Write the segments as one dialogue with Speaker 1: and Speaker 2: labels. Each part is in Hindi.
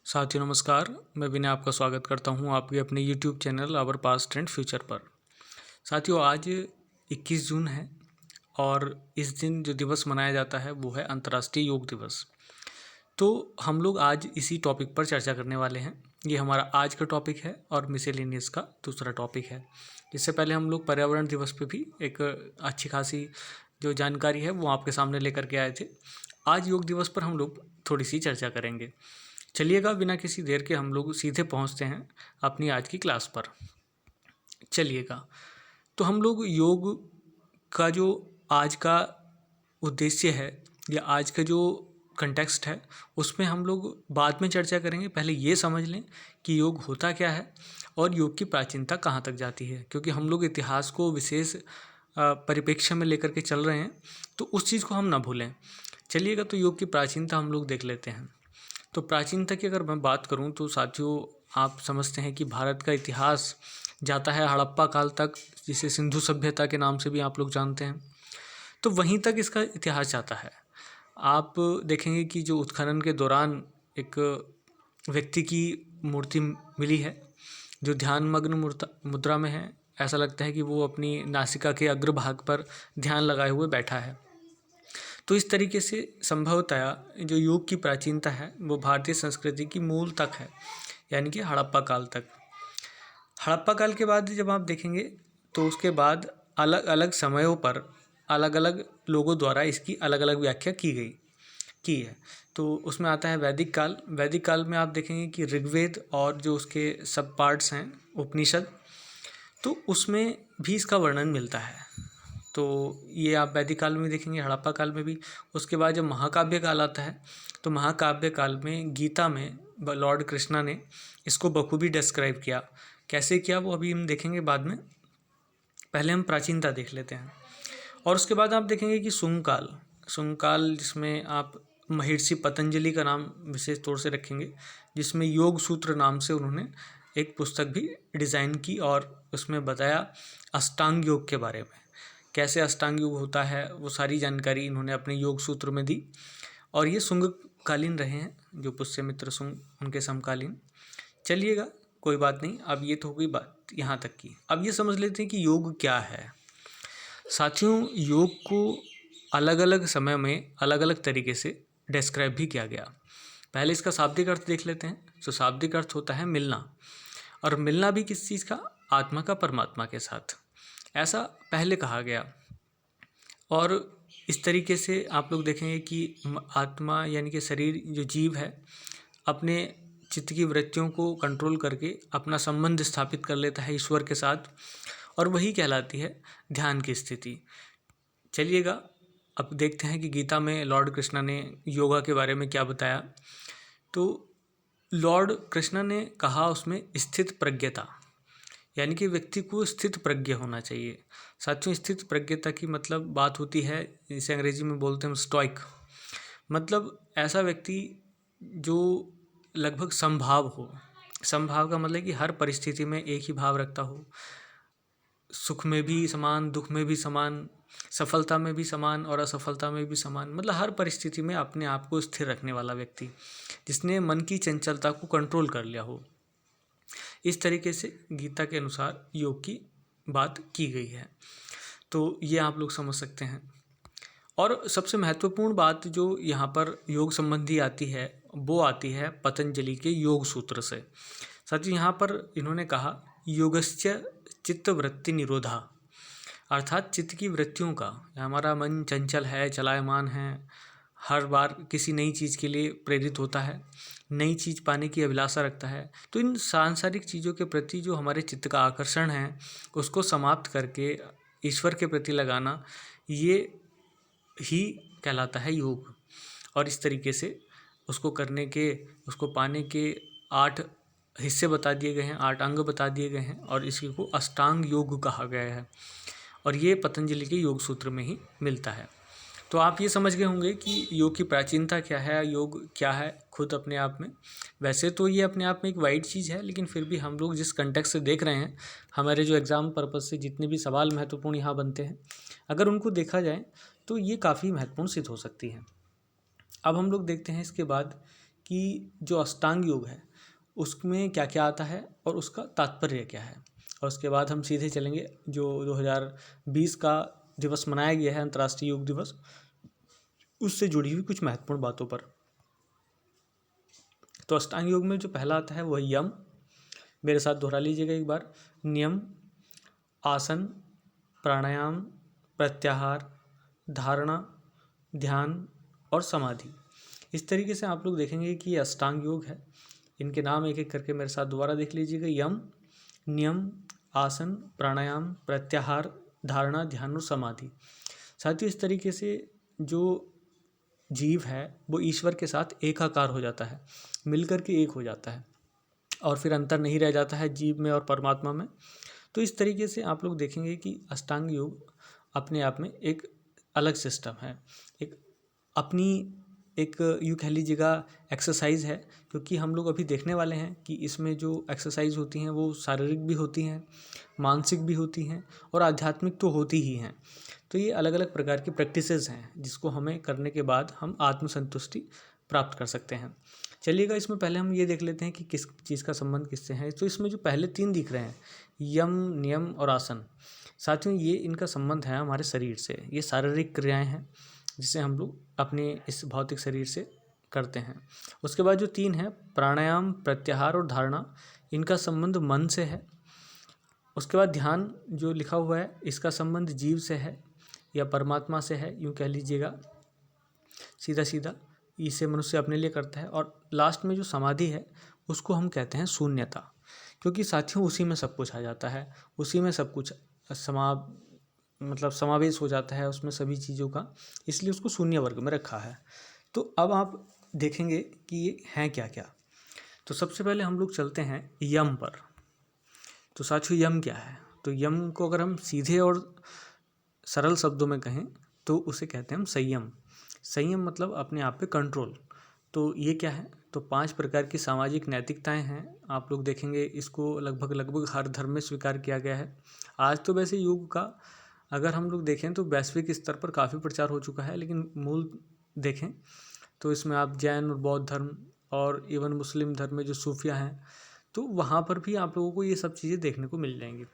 Speaker 1: साथियों नमस्कार। मैं विनय आपका स्वागत करता हूं आपके अपने YouTube channel our past and future पर। साथियों आज 21 जून है और इस दिन जो दिवस मनाया जाता है वो है अंतर्राष्ट्रीय योग दिवस। तो हम लोग आज इसी टॉपिक पर चर्चा करने वाले हैं। ये हमारा आज का टॉपिक है और मिसेलेनियस का दूसरा टॉपिक है। इससे पहले हम लोग पर्यावरण दिवस पे भी एक अच्छी खासी जो जानकारी है वो आपके सामने लेकर के आए थे। आज योग दिवस पर हम लोग थोड़ी सी चर्चा करेंगे। चलिएगा बिना किसी देर के हम लोग सीधे पहुंचते हैं अपनी आज की क्लास पर। चलिएगा तो हम लोग योग का जो आज का उद्देश्य है या आज का जो कंटेक्स्ट है उसमें हम लोग बाद में चर्चा करेंगे। पहले ये समझ लें कि योग होता क्या है और योग की प्राचीनता कहाँ तक जाती है, क्योंकि हम लोग इतिहास को विशेष परिप्रेक्ष्य में लेकर के चल रहे हैं तो उस चीज़ को हम ना भूलें। चलिएगा तो योग की प्राचीनता हम लोग देख लेते हैं। तो प्राचीनता की अगर मैं बात करूं तो साथियों आप समझते हैं कि भारत का इतिहास जाता है हड़प्पा काल तक, जिसे सिंधु सभ्यता के नाम से भी आप लोग जानते हैं। तो वहीं तक इसका इतिहास जाता है। आप देखेंगे कि जो उत्खनन के दौरान एक व्यक्ति की मूर्ति मिली है जो ध्यानमग्न मुद्रा में है। ऐसा लगता है कि वो अपनी नासिका के अग्रभाग पर ध्यान लगाए हुए बैठा है। तो इस तरीके से संभवतया जो योग की प्राचीनता है वो भारतीय संस्कृति की मूल तक है, यानी कि हड़प्पा काल तक। हड़प्पा काल के बाद जब आप देखेंगे तो उसके बाद अलग अलग समयों पर अलग अलग लोगों द्वारा इसकी अलग अलग व्याख्या की है। तो उसमें आता है वैदिक काल। वैदिक काल में आप देखेंगे कि ऋग्वेद और जो उसके सब पार्ट्स हैं उपनिषद, तो उसमें भी इसका वर्णन मिलता है। तो ये आप वैदिक काल में देखेंगे, हड़प्पा काल में भी। उसके बाद जब महाकाव्य काल आता है तो महाकाव्य काल में गीता में लॉर्ड कृष्णा ने इसको बखूबी डिस्क्राइब किया। कैसे किया वो अभी हम देखेंगे बाद में। पहले हम प्राचीनता देख लेते हैं। और उसके बाद आप देखेंगे कि शुंग काल जिसमें आप महर्षि पतंजलि का नाम विशेष तौर से रखेंगे, जिसमें योग सूत्र नाम से उन्होंने एक पुस्तक भी डिज़ाइन की और उसमें बताया अष्टांग योग के बारे में। कैसे अष्टांग योग होता है वो सारी जानकारी इन्होंने अपने योग सूत्र में दी। और ये शुंगकालीन रहे हैं, जो पुष्यमित्र शुंग उनके समकालीन। चलिएगा कोई बात नहीं, अब ये तो हो गई बात यहाँ तक की। अब ये समझ लेते हैं कि योग क्या है। साथियों योग को अलग अलग समय में अलग अलग तरीके से डिस्क्राइब भी किया गया। पहले इसका शाब्दिक अर्थ देख लेते हैं। तो शाब्दिक अर्थ होता है मिलना, और मिलना भी किस चीज़ का? आत्मा का परमात्मा के साथ, ऐसा पहले कहा गया। और इस तरीके से आप लोग देखेंगे कि आत्मा यानी कि शरीर जो जीव है अपने चित्त की वृत्तियों को कंट्रोल करके अपना संबंध स्थापित कर लेता है ईश्वर के साथ, और वही कहलाती है ध्यान की स्थिति। चलिएगा अब देखते हैं कि गीता में लॉर्ड कृष्णा ने योगा के बारे में क्या बताया। तो लॉर्ड कृष्णा ने कहा उसमें स्थित प्रज्ञता, यानी कि व्यक्ति को स्थित प्रज्ञ होना चाहिए। साथियों स्थित प्रज्ञता की मतलब बात होती है, जिसे अंग्रेजी में बोलते हैं स्टॉइक। मतलब ऐसा व्यक्ति जो लगभग समभाव हो। समभाव का मतलब कि हर परिस्थिति में एक ही भाव रखता हो, सुख में भी समान, दुख में भी समान, सफलता में भी समान और असफलता में भी समान। मतलब हर परिस्थिति में अपने आप को स्थिर रखने वाला व्यक्ति, जिसने मन की चंचलता को कंट्रोल कर लिया हो। इस तरीके से गीता के अनुसार योग की बात की गई है। तो ये आप लोग समझ सकते हैं। और सबसे महत्वपूर्ण बात जो यहाँ पर योग संबंधी आती है वो आती है पतंजलि के योग सूत्र से। साथ ही यहाँ पर इन्होंने कहा योगस्य चित्त वृत्ति निरोधा, अर्थात चित्त की वृत्तियों का, हमारा मन चंचल है, चलायमान है, हर बार किसी नई चीज़ के लिए प्रेरित होता है, नई चीज़ पाने की अभिलाषा रखता है। तो इन सांसारिक चीज़ों के प्रति जो हमारे चित्त का आकर्षण है उसको समाप्त करके ईश्वर के प्रति लगाना, ये ही कहलाता है योग। और इस तरीके से उसको करने के, उसको पाने के 8 हिस्से बता दिए गए हैं, 8 अंग बता दिए गए हैं, और इसी को अष्टांग योग कहा गया है। और ये पतंजलि के योग सूत्र में ही मिलता है। तो आप ये समझ गए होंगे कि योग की प्राचीनता क्या है, योग क्या है खुद अपने आप में। वैसे तो ये अपने आप में एक वाइड चीज़ है, लेकिन फिर भी हम लोग जिस कंटेक्स्ट से देख रहे हैं, हमारे जो एग्ज़ाम पर्पज़ से जितने भी सवाल महत्वपूर्ण यहाँ बनते हैं, अगर उनको देखा जाए तो ये काफ़ी महत्वपूर्ण सिद्ध हो सकती है। अब हम लोग देखते हैं इसके बाद कि जो अष्टांग योग है उसमें क्या क्या आता है और उसका तात्पर्य क्या है, और उसके बाद हम सीधे चलेंगे जो 2020 का दिवस मनाया गया है, अंतर्राष्ट्रीय योग दिवस, उससे जुड़ी हुई कुछ महत्वपूर्ण बातों पर। तो अष्टांग योग में जो पहला आता है वह यम, मेरे साथ दोहरा लीजिएगा एक बार। नियम, आसन, प्राणायाम, प्रत्याहार, धारणा, ध्यान और समाधि। इस तरीके से आप लोग देखेंगे कि ये अष्टांग योग है। इनके नाम एक एक करके मेरे साथ दोबारा देख लीजिएगा। यम, नियम, आसन, प्राणायाम, प्रत्याहार, धारणा, ध्यान और समाधि। साथियों, इस तरीके से जो जीव है वो ईश्वर के साथ एकाकार हो जाता है, मिलकर के एक हो जाता है, और फिर अंतर नहीं रह जाता है जीव में और परमात्मा में। तो इस तरीके से आप लोग देखेंगे कि अष्टांग योग अपने आप में एक अलग सिस्टम है, एक अपनी एक यूँ कह लीजिएगा एक्सरसाइज है, क्योंकि हम लोग अभी देखने वाले हैं कि इसमें जो एक्सरसाइज होती हैं वो शारीरिक भी होती हैं, मानसिक भी होती हैं और आध्यात्मिक तो होती ही हैं। तो ये अलग अलग प्रकार की प्रैक्टिसेस हैं जिसको हमें करने के बाद हम आत्मसंतुष्टि प्राप्त कर सकते हैं। चलिएगा, इसमें पहले हम ये देख लेते हैं कि किस चीज़ का संबंध किससे है। तो इसमें जो पहले 3 दिख रहे हैं, यम, नियम और आसन, साथियों ये इनका संबंध है हमारे शरीर से। ये शारीरिक क्रियाएं हैं जिसे हम लोग अपने इस भौतिक शरीर से करते हैं। उसके बाद जो 3 है, प्राणायाम, प्रत्याहार और धारणा, इनका संबंध मन से है। उसके बाद ध्यान जो लिखा हुआ है इसका संबंध जीव से है या परमात्मा से है, यूँ कह लीजिएगा सीधा सीधा, इसे मनुष्य अपने लिए करता है। और लास्ट में जो समाधि है उसको हम कहते हैं शून्यता, क्योंकि साथियों उसी में सब कुछ आ जाता है, उसी में सब कुछ समावेश हो जाता है उसमें सभी चीज़ों का, इसलिए उसको शून्य वर्ग में रखा है। तो अब आप देखेंगे कि ये हैं क्या क्या। तो सबसे पहले हम लोग चलते हैं यम पर। तो साथियों यम क्या है? तो यम को अगर हम सीधे और सरल शब्दों में कहें तो उसे कहते हैं हम संयम। संयम मतलब अपने आप पे कंट्रोल। तो ये क्या है? तो 5 प्रकार की सामाजिक नैतिकताएं हैं। आप लोग देखेंगे इसको लगभग हर धर्म में स्वीकार किया गया है। आज तो वैसे योग का अगर हम लोग देखें तो वैश्विक स्तर पर काफ़ी प्रचार हो चुका है, लेकिन मूल देखें तो इसमें आप जैन और बौद्ध धर्म और इवन मुस्लिम धर्म में जो सूफिया हैं, तो वहाँ पर भी आप लोगों को ये सब चीज़ें देखने को मिल जाएंगी।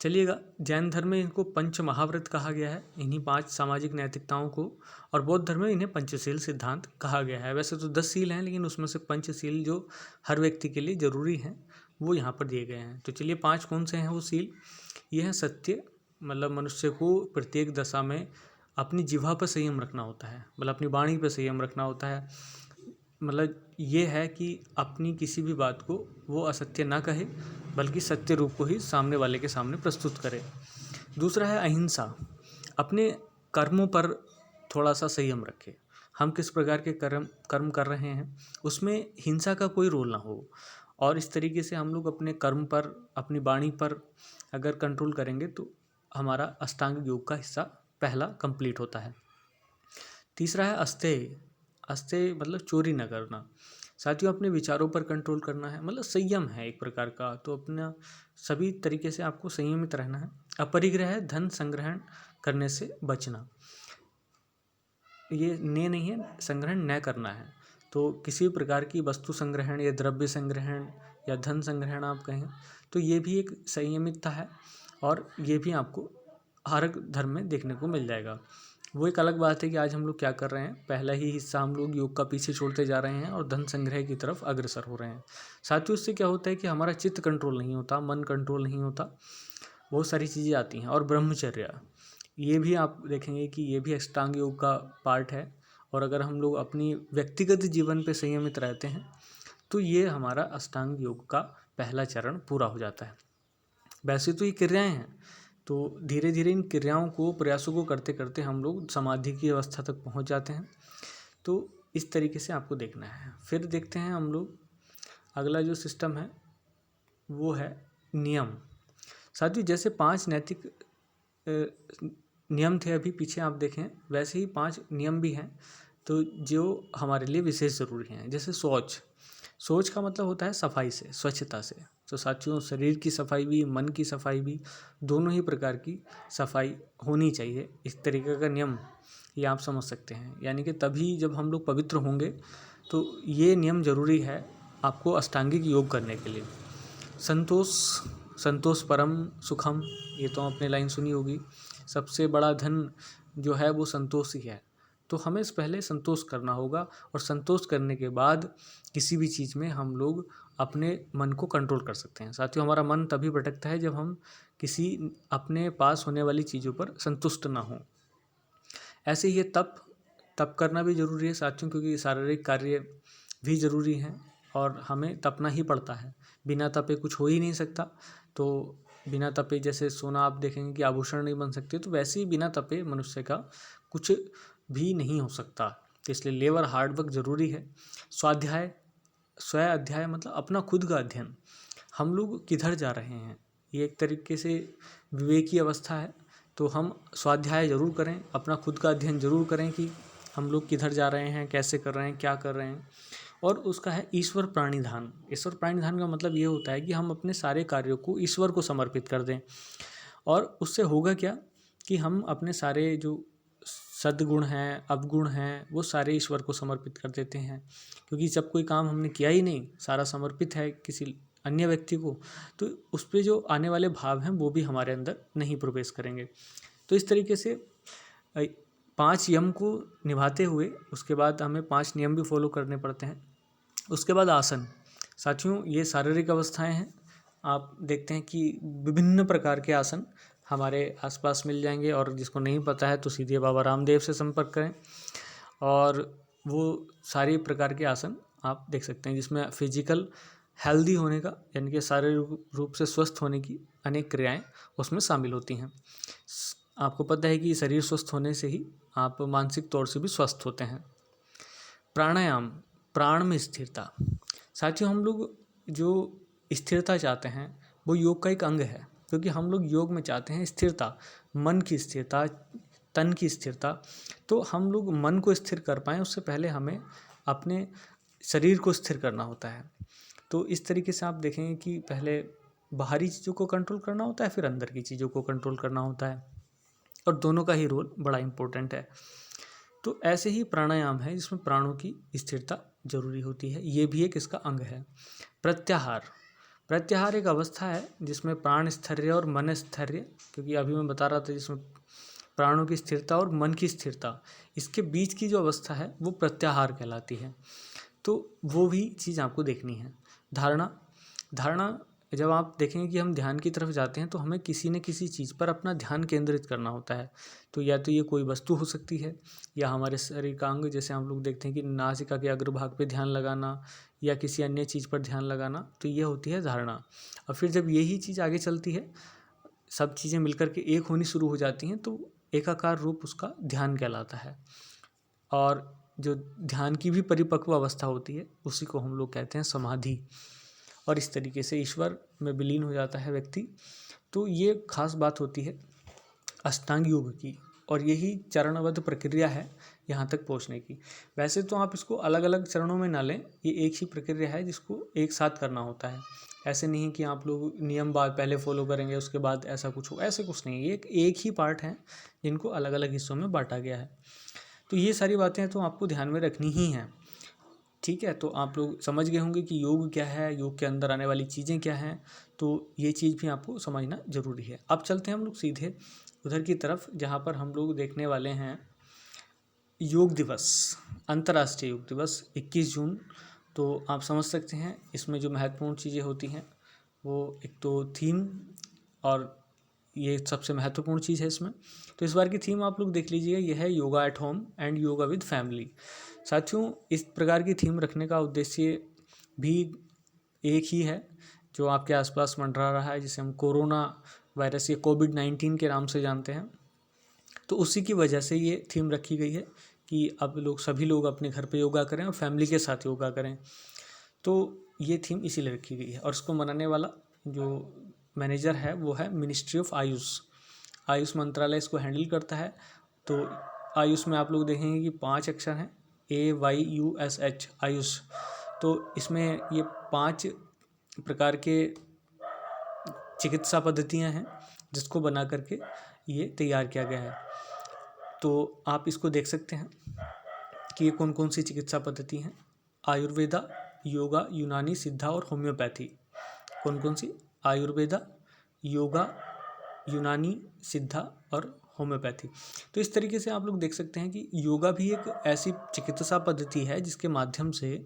Speaker 1: चलिएगा, जैन धर्म में इनको पंच महाव्रत कहा गया है, इन्हीं 5 सामाजिक नैतिकताओं को, और बौद्ध धर्म में इन्हें पंचशील सिद्धांत कहा गया है। वैसे तो 10 शील हैं, लेकिन उसमें से पंचशील जो हर व्यक्ति के लिए ज़रूरी हैं वो यहाँ पर दिए गए हैं। तो चलिए 5 कौन से हैं वो शील? ये है सत्य, मतलब मनुष्य को प्रत्येक दशा में अपनी जिह्वा पर संयम रखना होता है, मतलब अपनी वाणी पर संयम रखना होता है। मतलब ये है कि अपनी किसी भी बात को वो असत्य ना कहे, बल्कि सत्य रूप को ही सामने वाले के सामने प्रस्तुत करे। दूसरा है अहिंसा, अपने कर्मों पर थोड़ा सा संयम रखे। हम किस प्रकार के कर्म कर रहे हैं उसमें हिंसा का कोई रोल ना हो, और इस तरीके से हम लोग अपने कर्म पर, अपनी वाणी पर अगर कंट्रोल करेंगे तो हमारा अष्टांग योग का हिस्सा पहला कंप्लीट होता है। तीसरा है अस्तेय। अस्तेय मतलब चोरी न करना। साथियों अपने विचारों पर कंट्रोल करना है, मतलब संयम है एक प्रकार का। तो अपना सभी तरीके से आपको संयमित रहना है। अपरिग्रह है धन संग्रहण करने से बचना। ये ने नहीं है, संग्रहण न करना है। तो किसी भी प्रकार की वस्तु संग्रहण या द्रव्य संग्रहण या धन संग्रहण आप कहें तो ये भी एक संयमितता है, और ये भी आपको हर धर्म में देखने को मिल जाएगा। वो एक अलग बात है कि आज हम लोग क्या कर रहे हैं, पहला ही हिस्सा हम लोग योग का पीछे छोड़ते जा रहे हैं और धन संग्रह की तरफ अग्रसर हो रहे हैं। साथियों इससे क्या होता है कि हमारा चित्त कंट्रोल नहीं होता, मन कंट्रोल नहीं होता, बहुत सारी चीज़ें आती हैं। और ब्रह्मचर्य, ये भी आप देखेंगे कि ये भी अष्टांग योग का पार्ट है। और अगर हम लोग अपनी व्यक्तिगत जीवन पे संयमित रहते हैं तो ये हमारा अष्टांग योग का पहला चरण पूरा हो जाता है। वैसे तो ये क्रियाएं हैं, तो धीरे धीरे इन क्रियाओं को, प्रयासों को करते करते हम लोग समाधि की अवस्था तक पहुंच जाते हैं। तो इस तरीके से आपको देखना है। फिर देखते हैं हम लोग अगला जो सिस्टम है वो है नियम। साथियों जैसे 5 नैतिक नियम थे अभी पीछे आप देखें, वैसे ही 5 नियम भी हैं तो जो हमारे लिए विशेष ज़रूरी हैं। जैसे सोच का मतलब होता है सफाई से, स्वच्छता से। तो साथियों शरीर की सफाई भी, मन की सफाई भी, दोनों ही प्रकार की सफाई होनी चाहिए। इस तरीके का नियम ये आप समझ सकते हैं। यानी कि तभी जब हम लोग पवित्र होंगे तो ये नियम जरूरी है आपको अष्टांगिक योग करने के लिए। संतोष, संतोष परम सुखम, ये तो आपने लाइन सुनी होगी। सबसे बड़ा धन जो है वो संतोष ही है। तो हमें पहले संतोष करना होगा, और संतोष करने के बाद किसी भी चीज़ में हम लोग अपने मन को कंट्रोल कर सकते हैं। साथियों, हमारा मन तभी भटकता है जब हम किसी अपने पास होने वाली चीज़ों पर संतुष्ट ना हों। ऐसे ही ये तप करना भी ज़रूरी है साथियों, क्योंकि शारीरिक कार्य भी ज़रूरी हैं और हमें तपना ही पड़ता है। बिना तपे कुछ हो ही नहीं सकता। तो बिना तपे, जैसे सोना आप देखेंगे कि आभूषण नहीं बन सकते, तो वैसे ही बिना तपे मनुष्य का कुछ भी नहीं हो सकता। तो इसलिए लेबर हार्ड वर्क ज़रूरी है। स्वाध्याय, स्व अध्याय मतलब अपना खुद का अध्ययन। हम लोग किधर जा रहे हैं, ये एक तरीके से विवेक की अवस्था है। तो हम स्वाध्याय जरूर करें, अपना खुद का अध्ययन जरूर करें कि हम लोग किधर जा रहे हैं, कैसे कर रहे हैं, क्या कर रहे हैं। और उसका है ईश्वर प्राणिधान। ईश्वर प्राणिधान का मतलब ये होता है कि हम अपने सारे कार्यों को ईश्वर को समर्पित कर दें। और उससे होगा क्या कि हम अपने सारे जो सद्गुण हैं, अवगुण हैं, वो सारे ईश्वर को समर्पित कर देते हैं। क्योंकि जब कोई काम हमने किया ही नहीं, सारा समर्पित है किसी अन्य व्यक्ति को, तो उस पर जो आने वाले भाव हैं वो भी हमारे अंदर नहीं प्रवेश करेंगे। तो इस तरीके से 5 यम को निभाते हुए उसके बाद हमें 5 नियम भी फॉलो करने पड़ते हैं। उसके बाद आसन। साथियों, ये शारीरिक अवस्थाएं हैं। आप देखते हैं कि विभिन्न प्रकार के आसन हमारे आसपास मिल जाएंगे, और जिसको नहीं पता है तो सीधे बाबा रामदेव से संपर्क करें, और वो सारे प्रकार के आसन आप देख सकते हैं, जिसमें फिजिकल हेल्दी होने का, यानी कि शारीरिक रूप से स्वस्थ होने की अनेक क्रियाएं उसमें शामिल होती हैं। आपको पता है कि शरीर स्वस्थ होने से ही आप मानसिक तौर से भी स्वस्थ होते हैं। प्राणायाम, प्राण में स्थिरता। साथियों, हम लोग जो स्थिरता चाहते हैं वो योग का एक अंग है, क्योंकि हम लोग योग में चाहते हैं स्थिरता, मन की स्थिरता, तन की स्थिरता। तो हम लोग मन को स्थिर कर पाएँ उससे पहले हमें अपने शरीर को स्थिर करना होता है। तो इस तरीके से आप देखेंगे कि पहले बाहरी चीज़ों को कंट्रोल करना होता है, फिर अंदर की चीज़ों को कंट्रोल करना होता है, और दोनों का ही रोल बड़ा इम्पोर्टेंट है। तो ऐसे ही प्राणायाम है जिसमें प्राणों की स्थिरता जरूरी होती है, ये भी एक इसका अंग है। प्रत्याहार, प्रत्याहार एक अवस्था है जिसमें प्राण स्थैर्य और मन स्थैर्य, क्योंकि अभी मैं बता रहा था जिसमें प्राणों की स्थिरता और मन की स्थिरता, इसके बीच की जो अवस्था है वो प्रत्याहार कहलाती है। तो वो भी चीज़ आपको देखनी है। धारणा, धारणा जब आप देखेंगे कि हम ध्यान की तरफ जाते हैं तो हमें किसी न किसी चीज़ पर अपना ध्यान केंद्रित करना होता है। तो या तो ये कोई वस्तु हो सकती है, या हमारे शरीर का अंग, जैसे हम लोग देखते हैं कि नासिका के अग्रभाग पे ध्यान लगाना, या किसी अन्य चीज़ पर ध्यान लगाना, तो ये होती है धारणा। और फिर जब यही चीज़ आगे चलती है, सब चीज़ें मिलकर के एक होनी शुरू हो जाती हैं, तो एकाकार रूप उसका ध्यान कहलाता है। और जो ध्यान की भी परिपक्व अवस्था होती है उसी को हम लोग कहते हैं समाधि, और इस तरीके से ईश्वर में विलीन हो जाता है व्यक्ति। तो ये खास बात होती है अष्टांग योग की, और यही चरणबद्ध प्रक्रिया है यहाँ तक पहुँचने की। वैसे तो आप इसको अलग अलग चरणों में ना लें, ये एक ही प्रक्रिया है जिसको एक साथ करना होता है। ऐसे नहीं कि आप लोग नियम बाद पहले फॉलो करेंगे उसके बाद ऐसा कुछ हो, ऐसे कुछ नहीं। ये एक ही पार्ट है जिनको अलग अलग हिस्सों में बांटा गया है। तो ये सारी बातें तो आपको ध्यान में रखनी ही हैं। ठीक है, तो आप लोग समझ गए होंगे कि योग क्या है, योग के अंदर आने वाली चीज़ें क्या हैं। तो ये चीज़ भी आपको समझना ज़रूरी है। अब चलते हैं हम लोग सीधे उधर की तरफ जहाँ पर हम लोग देखने वाले हैं योग दिवस, अंतर्राष्ट्रीय योग दिवस 21 जून। तो आप समझ सकते हैं इसमें जो महत्वपूर्ण चीज़ें होती हैं वो, एक तो थीम, और ये सबसे महत्वपूर्ण चीज़ है इसमें। तो इस बार की थीम आप लोग देख लीजिएगा, यह है yoga at home and yoga with family. साथियों, इस प्रकार की थीम रखने का उद्देश्य भी एक ही है जो आपके आसपास मंडरा रहा है, जिसे हम कोरोना वायरस या कोविड-19 के नाम से जानते हैं। तो उसी की वजह से ये थीम रखी गई है कि अब सभी लोग अपने घर पे योगा करें और फैमिली के साथ योगा करें। तो ये थीम इसीलिए रखी गई है, और इसको मनाने वाला जो मैनेजर है वो है मिनिस्ट्री ऑफ आयुष। आयुष मंत्रालय इसको हैंडल करता है। तो आयुष में आप लोग देखेंगे कि 5 अक्षर हैं, AYUSH, आयुष। तो इसमें ये 5 प्रकार के चिकित्सा पद्धतियां हैं जिसको बना करके ये तैयार किया गया है। तो आप इसको देख सकते हैं कि ये कौन कौन सी चिकित्सा पद्धति हैं। आयुर्वेदा, योगा, यूनानी, सिद्धा और होम्योपैथी। कौन कौन सी? आयुर्वेदा, योगा, यूनानी, सिद्धा और होम्योपैथी। तो इस तरीके से आप लोग देख सकते हैं कि योगा भी एक ऐसी चिकित्सा पद्धति है जिसके माध्यम से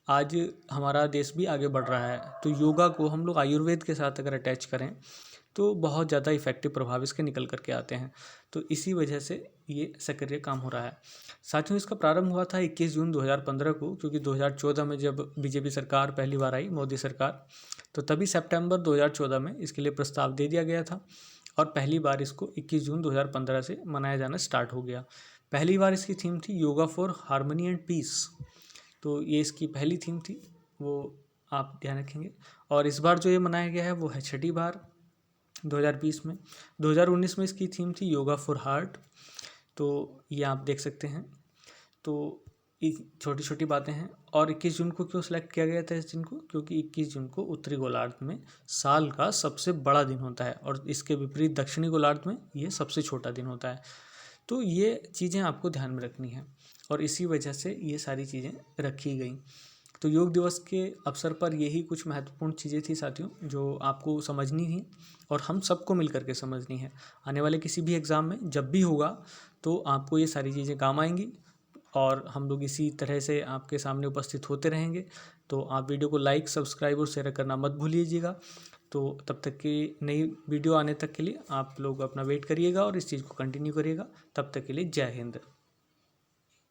Speaker 1: आज हमारा देश भी आगे बढ़ रहा है। तो योगा को हम लोग आयुर्वेद के साथ अगर अटैच करें तो बहुत ज़्यादा इफेक्टिव प्रभाव इसके निकल करके आते हैं। तो इसी वजह से ये सक्रिय काम हो रहा है। साथियों, इसका प्रारंभ हुआ था 21 जून 2015 को, क्योंकि 2014 में जब बीजेपी सरकार पहली बार आई, मोदी सरकार, तो तभी सितंबर 2014 में इसके लिए प्रस्ताव दे दिया गया था और पहली बार इसको 21 जून 2015 से मनाया जाना स्टार्ट हो गया। पहली बार इसकी थीम थी yoga for harmony and peace. तो ये इसकी पहली थीम थी, वो आप ध्यान रखेंगे। और इस बार जो ये मनाया गया है वो है छठी बार 2020 में। 2019 में इसकी थीम थी योगा फॉर हार्ट। तो ये आप देख सकते हैं। तो छोटी छोटी बातें हैं। और 21 जून को क्यों सिलेक्ट किया गया था इस दिन को? क्योंकि 21 जून को उत्तरी गोलार्ध में साल का सबसे बड़ा दिन होता है और इसके विपरीत दक्षिणी गोलार्ध में ये सबसे छोटा दिन होता है। तो ये चीज़ें आपको ध्यान में रखनी है और इसी वजह से ये सारी चीज़ें रखी गई। तो योग दिवस के अवसर पर यही कुछ महत्वपूर्ण चीज़ें थी साथियों, जो आपको समझनी थी और हम सबको मिल करके समझनी है। आने वाले किसी भी एग्ज़ाम में जब भी होगा तो आपको ये सारी चीज़ें काम आएंगी और हम लोग इसी तरह से आपके सामने उपस्थित होते रहेंगे। तो आप वीडियो को लाइक, सब्सक्राइब और शेयर करना मत भूलिएगा। तो तब तक की नई वीडियो आने तक के लिए आप लोग अपना वेट करिएगा और इस चीज़ को कंटिन्यू करिएगा। तब तक के लिए जय हिंद।